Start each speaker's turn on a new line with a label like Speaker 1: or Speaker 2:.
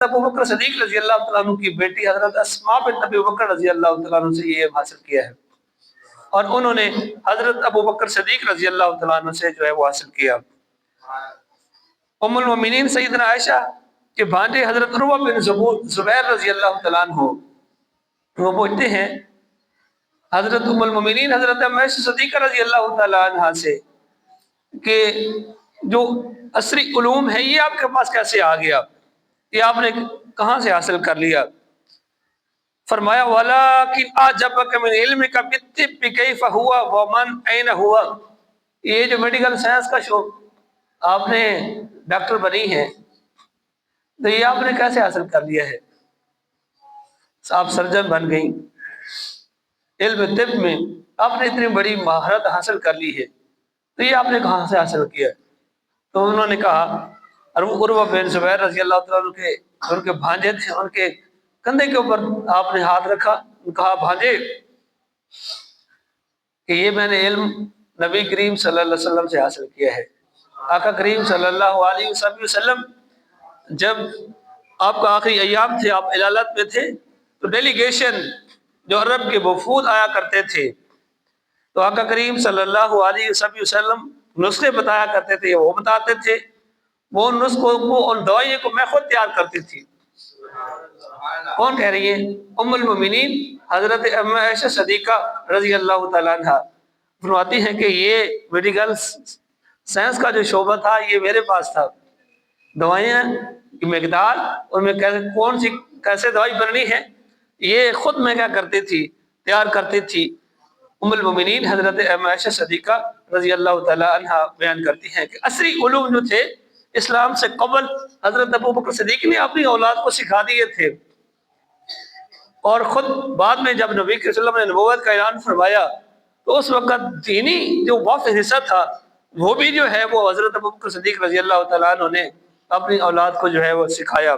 Speaker 1: ابو بکر صدیق رضی اللہ تعالیٰ عنہ کی بیٹی حضرت اسماء بنت ابی بکر رضی اللہ تعالیٰ عنہ سے یہ حاصل کیا ہے، اور انہوں نے حضرت ابو بکر صدیق رضی اللہ تعالیٰ عنہ سے جو ہے وہ حاصل کیا۔ ام المومنین سیدنا عائشہ کے بھانجے حضرت عروہ بن زبیر رضی اللہ تعالیٰ عنہ وہ پوچھتے ہیں حضرت ام المومنین حضرت عائشہ صدیقہ رضی اللہ تعالیٰ عنہ سے کہ جو عصری علوم ہے یہ آپ کے پاس کیسے آ گیا، یہ آپ نے کہاں سے حاصل کر لیا؟ فرمایا وَلَكِنْ أَعْجَبَكَ مِنْ عِلْمِكَ بِالطِّبِّ كَيْفَ هُوَ وَمَنْ أَيْنَ هُوَ، یہ جو میڈیکل سائنس کا شوق آپ نے ڈاکٹر بنی ہے تو یہ آپ نے کیسے حاصل کر لیا ہے؟ آپ سرجن بن گئیں، علم طب میں آپ نے اتنی بڑی مہارت حاصل کر لی ہے تو یہ آپ نے کہاں سے حاصل کیا؟ تو انہوں نے کہا، عروہ بن زبیر رضی اللہ تعالیٰ عنہ کے ان کے بھانجے تھے، ان کے کندھے کے اوپر آپ نے ہاتھ رکھا، کہا بھانجے کہ یہ میں نے علم نبی کریم صلی اللہ علیہ وسلم سے حاصل کیا ہے۔ آقا کریم صلی اللہ علیہ وسلم جب آپ کا آخری ایام تھے، آپ علالت میں تھے، تو ڈیلیگیشن جو عرب کے وفود آیا کرتے تھے تو آقا کریم صلی اللہ علیہ وسلم نسخے بتایا کرتے تھے، وہ بتاتے تھے، وہ نسخوں کو اور دوائیوں کو میں خود تیار کرتی تھی۔ کون کہہ رہی ہے؟ ام المومنین حضرت عائشہ صدیقہ رضی اللہ تعالیٰ عنہ فرماتی ہیں کہ یہ میڈیکل سائنس کا جو شعبہ تھا یہ میرے پاس تھا، دوائیاں کی مقدار اور میں کون سی کیسے دوائی بننی ہے یہ خود میں کیا کرتی تھی، تیار کرتی تھی۔ ام المومنین حضرت عائشہ صدیقہ رضی اللہ تعالیٰ عنہ بیان کرتی ہیں کہ عصری علوم جو تھے اسلام سے قبل حضرت ابو بکر صدیق نے اپنی اولاد کو سکھا دیے تھے، اور خود بعد میں جب نبی صلی اللہ علیہ وسلم نے نبوت کا اعلان فرمایا تو اس وقت دینی جو وافد حصہ تھا وہ بھی جو ہے وہ حضرت ابو بکر صدیق رضی اللہ تعالیٰ عنہ نے اپنی اولاد کو جو ہے وہ سکھایا۔